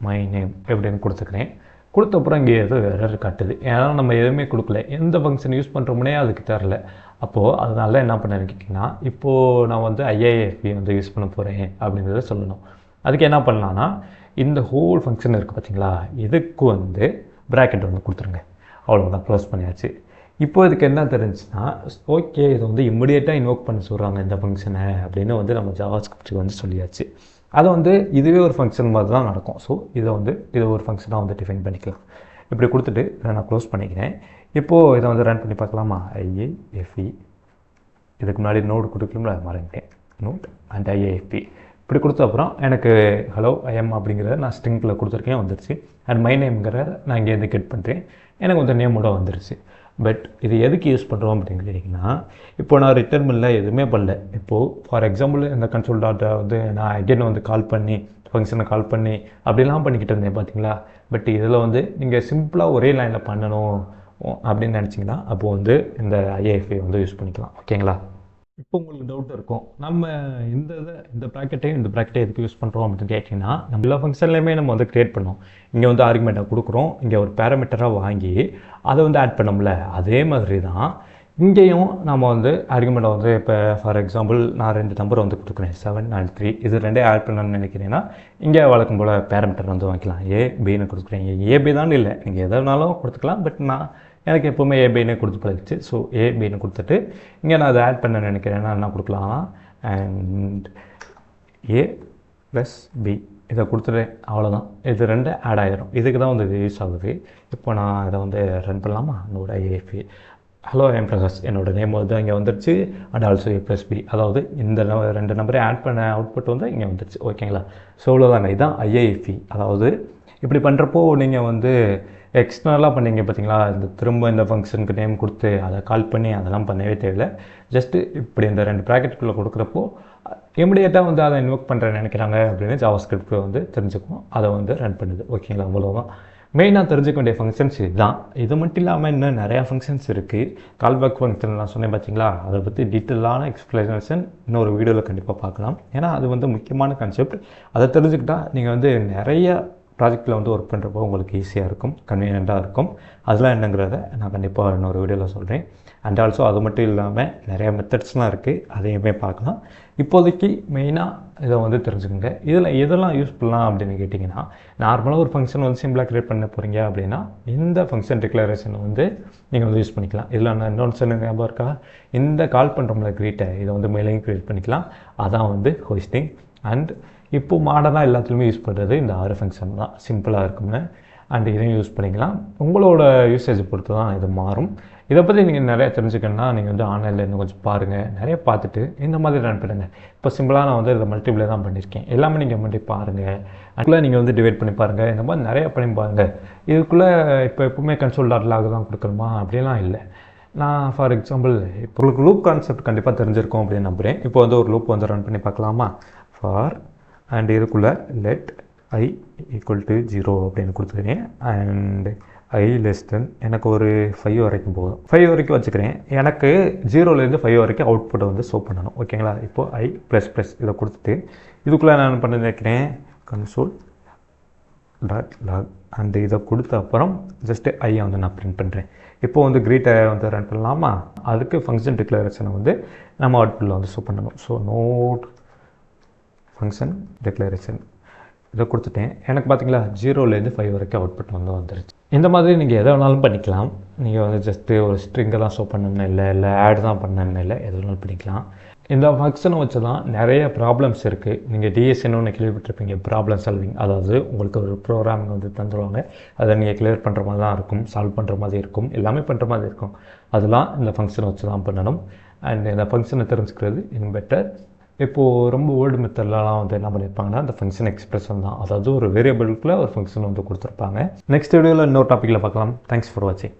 மை நேம் எப்படின்னு கொடுத்துக்கிறேன். கொடுத்த அப்புறம் இங்கே ஏதோ எரர் காட்டுது. ஏன்னா நம்ம எதுவுமே கொடுக்கல, எந்த ஃபங்க்ஷன் யூஸ் பண்ணுறோம்னே அதுக்கு தெரில. அப்போது அதனால என்ன பண்ணேன்னு கேட்டிங்கன்னா, இப்போது நான் வந்து ஐஏஎஃப்பி வந்து யூஸ் பண்ண போகிறேன் அப்படின்றத சொல்லணும். அதுக்கு என்ன பண்ணலான்னா, இந்த ஹோல் ஃபங்க்ஷன் இருக்குது பார்த்தீங்களா, இதுக்கு வந்து ப்ராக்கெட் வந்து கொடுத்துருங்க. அவ்வளோதான், க்ளோஸ் பண்ணியாச்சு. இப்போ இதுக்கு என்ன தெரிஞ்சுன்னா, ஓகே இதை வந்து இம்மிடியேட்டாக இன்வோக் பண்ண சொல்கிறாங்க இந்த ஃபங்க்ஷனை அப்படின்னு வந்து நம்ம ஜாவாஸ்கிரிப்ட்டுக்கு வந்து சொல்லியாச்சு. அதை வந்து இதுவே ஒரு ஃபங்க்ஷன் மாதிரி தான் நடக்கும். ஸோ இதை ஒரு ஃபங்க்ஷனாக வந்து டிஃபைன் பண்ணிக்கலாம். இப்படி கொடுத்துட்டு இதை நான் க்ளோஸ் பண்ணிக்கிறேன். இப்போது இதை வந்து ரன் பண்ணி பார்க்கலாமா. ஐஏஎஃப்இ, இதுக்கு முன்னாடி நோட் கொடுக்கணும்ல, மறந்துட்டேன். நோட் அண்ட் ஐஏஎஃப்இ இப்படி கொடுத்த அப்புறம் எனக்கு ஹலோ ஐஎம் அப்படிங்கிறத நான் ஸ்ட்ரிங்கில் கொடுத்துருக்கேன், வந்துருச்சு. அண்ட் மை நேம்ங்கிறத நான் இங்கேருந்து கெட் பண்ணுறேன், எனக்கு வந்து நேமோட வந்துருச்சு. பட் இது எதுக்கு யூஸ் பண்ணுறோம் அப்படின்னு கேட்டிங்கன்னா, இப்போ நான் ரிட்டர்ன் பண்ணல, எதுவுமே பண்ணல. இப்போது ஃபார் எக்ஸாம்பிள் இந்த கன்சோல் டாட்டை வந்து நான் அகைன் வந்து கால் பண்ணி ஃபங்க்ஷனை கால் பண்ணி அப்படிலாம் பண்ணிக்கிட்டு இருந்தேன் பார்த்தீங்களா. பட் இதில் வந்து நீங்கள் சிம்பிளாக ஒரே லைனில் பண்ணணும் அப்படின்னு நினச்சிங்கன்னா அப்போது வந்து இந்த ஐஏஎஃப்ஐ வந்து யூஸ் பண்ணிக்கலாம். ஓகேங்களா. இப்போ உங்களுக்கு டவுட் இருக்கும், நம்ம இந்த ப்ராக்கெட்டையும் இந்த ப்ராக்கெட்டையும் எதுக்கு யூஸ் பண்ணுறோம் அப்படின்னு கேட்டிங்கன்னா, நம்ம எல்லா ஃபங்க்ஷன்லையுமே நம்ம வந்து க்ரியேட் பண்ணோம். இங்கே வந்து ஆர்குமெண்ட்டாக கொடுக்குறோம், இங்கே ஒரு பேராமீட்டராக வாங்கி அதை வந்து ஆட் பண்ணோம்ல, அதே மாதிரி தான் இங்கேயும் நம்ம வந்து ஆர்குமெண்ட்டை வந்து இப்போ ஃபார் எக்ஸாம்பிள் நான் 2 நம்பர் வந்து கொடுக்குறேன், 7 and 3. இது 2 ஆட் பண்ணணும்னு நினைக்கிறீங்கன்னா இங்கே வழக்கம் போல் பேராமீட்டர் வந்து வாங்கிக்கலாம். ஏபின்னு கொடுக்குறேன். ஏபி தான் இல்லை, நீங்கள் எதனாலும் கொடுத்துக்கலாம். பட் நான் எனக்கு எப்போவுமே ஏபின்னு கொடுத்து பழகிச்சு. ஸோ ஏபின்னு கொடுத்துட்டு இங்கே நான் அதை ஆட் பண்ண நினைக்கிறேன்னா என்ன கொடுக்கலாம், அண்ட் ஏ ப்ளஸ் பி இதை கொடுத்துட்டேன். அவ்வளோதான், இது 2 ஆட் ஆகிடும். இதுக்கு தான் வந்து இது யூஸ் ஆகுது. இப்போ நான் இதை வந்து ரன் பண்ணலாமா. என்னோட ஐஏஎஃப்இ ஹலோ ஐஎம் பிரகாஷ், என்னோட நேம் வந்து இங்கே வந்துருச்சு. And also A plus B, அதாவது இந்த 2 நம்பரை ஆட் பண்ண அவுட்புட் வந்து இங்கே வந்துருச்சு. ஓகேங்களா. ஸோ இவ்வளோதாங்க, இதுதான் ஐஏஎஃப்இ. அதாவது இப்படி பண்ணுறப்போ நீங்கள் வந்து எக்ஸ்டர்னலாக பண்ணீங்க பார்த்தீங்களா, இந்த திரும்ப இந்த ஃபங்க்ஷனுக்கு நேம் கொடுத்து அதை கால் பண்ணி அதெல்லாம் பண்ணவே தேவையில்லை. ஜஸ்ட்டு இப்படி இந்த 2 ப்ராக்கெட்டுக்குள்ளே கொடுக்குறப்போ இமிடியேட்டாக வந்து அதை இன்வோக் பண்ணுறேன்னு நினைக்கிறாங்க அப்படின்னு ஜாவாஸ்கிரிப்ட் வந்து தெரிஞ்சுக்கும், அதை வந்து ரன் பண்ணுது. ஓகேங்களா. அவ்வளோதான் மெயினாக தெரிஞ்சுக்க வேண்டிய ஃபங்க்ஷன்ஸ் இதுதான். இது மட்டும் இல்லாமல் இன்னும் நிறையா ஃபங்க்ஷன்ஸ் இருக்குது. கால்பேக் ஃபங்க்ஷன் நான் சொன்னேன் பார்த்தீங்களா, அதை பற்றி டீட்டெயிலான எக்ஸ்ப்ளனேஷன் இன்னொரு வீடியோவில் கண்டிப்பாக பார்க்கலாம். ஏன்னா அது வந்து முக்கியமான கான்செப்ட். அதை தெரிஞ்சுக்கிட்டால் நீங்கள் வந்து நிறைய ப்ராஜெக்டில் வந்து ஒர்க் பண்ணுறப்போ உங்களுக்கு ஈஸியாக இருக்கும், கன்வீனியண்ட்டாக இருக்கும். அதெல்லாம் என்னங்கிறத நான் கண்டிப்பாக இன்னொரு வீடியோவில் சொல்கிறேன். அண்ட் ஆல்சோ அது மட்டும் இல்லாமல் நிறையா மெத்தட்ஸ்லாம் இருக்குது, அதையுமே பார்க்கலாம். இப்போதைக்கு மெயினாக இதை வந்து தெரிஞ்சுக்கோங்க. இதில் எதெல்லாம் யூஸ் பண்ணலாம் அப்படின்னு கேட்டிங்கன்னா, நார்மலாக ஒரு ஃபங்க்ஷன் வந்து சிம்பிளாக க்ரியேட் பண்ண போகிறீங்க அப்படின்னா இந்த ஃபங்க்ஷன் டிக்ளரேஷன் வந்து நீங்கள் வந்து யூஸ் பண்ணிக்கலாம். இதில் நான் இன்னொன்று சொன்ன ஞாபகம் இருக்கா, இந்த கால் பண்ணுறோம்ல க்ரீட்டை, இதை வந்து மேலேயும் க்ரியேட் பண்ணிக்கலாம். அதான் வந்து ஹோஸ்டிங். அண்ட் இப்போது மாடர்னாக எல்லாத்துலேயுமே யூஸ் பண்ணுறது இந்த 6 ஃபங்க்ஷன் தான், சிம்பிளாக இருக்கும்னு. அண்ட் இதையும் யூஸ் பண்ணிக்கலாம். உங்களோட யூசேஜ் பொறுத்து தான் இது மாறும். இதை பற்றி நீங்கள் நிறையா தெரிஞ்சுக்கணுன்னா நீங்கள் வந்து ஆன்லைனில் இன்னும் கொஞ்சம் பாருங்கள், நிறைய பார்த்துட்டு இந்த மாதிரி ரன் பண்ணுங்கள். இப்போ சிம்பிளாக நான் வந்து இதை மல்டிபிளே தான் பண்ணியிருக்கேன், எல்லாமே நீங்கள் பண்ணி பாருங்கள். அதுக்குள்ளே நீங்கள் வந்து டிவைட் பண்ணி பாருங்கள், இந்த மாதிரி நிறையா பண்ணி பாருங்கள். இதுக்குள்ளே இப்போ எப்பவுமே கன்சோல் டாட் லாக் தான் கொடுக்கணுமா அப்படிலாம் இல்லை. நான் ஃபார் எக்ஸாம்பிள் இப்போ உங்களுக்கு லூப் கான்செப்ட் கண்டிப்பாக தெரிஞ்சிருக்கும் அப்படின்னு நம்புகிறேன். இப்போ வந்து ஒரு லூப் வந்து ரன் பண்ணி பார்க்கலாமா. ஃபார் அண்ட் இதுக்குள்ளே லெட் ஐ ஈக்குவல் டு 0 அப்படின்னு கொடுத்துக்கிறேன். அண்ட் ஐ லெஸ் தென் எனக்கு ஒரு 5 வரைக்கும் போதும், 5 வரைக்கும் வச்சுக்கிறேன். எனக்கு 0லேருந்து 5 வரைக்கும் அவுட்புட்டை வந்து ஷோ பண்ணணும். ஓகேங்களா. இப்போது ஐ ப்ளஸ் ப்ளஸ் இதை கொடுத்துட்டு இதுக்குள்ளே நான் பண்ண நினைக்கிறேன் கன்சோல் டாட் லாக். அண்ட் இதை கொடுத்த அப்புறம் ஜஸ்ட்டு ஐயை வந்து நான் பிரிண்ட் பண்ணுறேன். இப்போது வந்து க்ரீட்டை வந்து ரன் பண்ணலாமா. அதுக்கு ஃபங்க்ஷன் டிக்ளரேஷனை வந்து நம்ம அவுட்புட்டில் வந்து ஷோ பண்ணணும். ஸோ நோட் ஃபங்க்ஷன் டிக்ளரேஷன் இதை கொடுத்துட்டேன். எனக்கு பார்த்தீங்களா 0லேருந்து 5 வரைக்கும் அவுட்புட் வந்து வந்துருச்சு. இந்த மாதிரி நீங்கள் எதை வேணாலும் பண்ணிக்கலாம். நீங்கள் வந்து ஜஸ்ட்டு ஒரு ஸ்ட்ரிங்கை தான் ஷோ பண்ணணும்னு இல்லை ஆட் தான் பண்ணணும்னு இல்லை, எது வேணாலும் பண்ணிக்கலாம். இந்த ஃபங்க்ஷனை வச்சு தான் நிறைய ப்ராப்ளம்ஸ் இருக்குது. நீங்கள் டிஎஸ்என்னு ஒன்று கேள்விப்பட்டிருப்பீங்க, ப்ராப்ளம் சால்விங். அதாவது உங்களுக்கு ஒரு ப்ரோக்ராமிங் வந்து தந்துடுவாங்க, அதை நீங்கள் கிளியர் பண்ணுற மாதிரி தான் இருக்கும், சால்வ் பண்ணுற மாதிரி இருக்கும், எல்லாமே பண்ணுற மாதிரி இருக்கும். அதெல்லாம் இந்த ஃபங்க்ஷனை வச்சு தான் பண்ணணும். அண்ட் இந்த ஃபங்க்ஷனை தெரிஞ்சுக்கிறது இன்னும் பெட்டர். இப்போது ரொம்ப ஓல்டு மெத்தட்லலாம் வந்து என்ன பண்ணியிருப்பாங்கன்னா அந்த ஃபங்க்ஷன் எக்ஸ்பிரஷன் தான், அதாவது ஒரு வேரியபிளுக்குள்ளே ஒரு ஃபங்க்ஷன் வந்து கொடுத்துருப்பாங்க. நெக்ஸ்ட் வீடியோவில் இன்னொரு டாப்பிக்கில் பார்க்கலாம். தேங்க்ஸ் ஃபார் வாட்சிங்.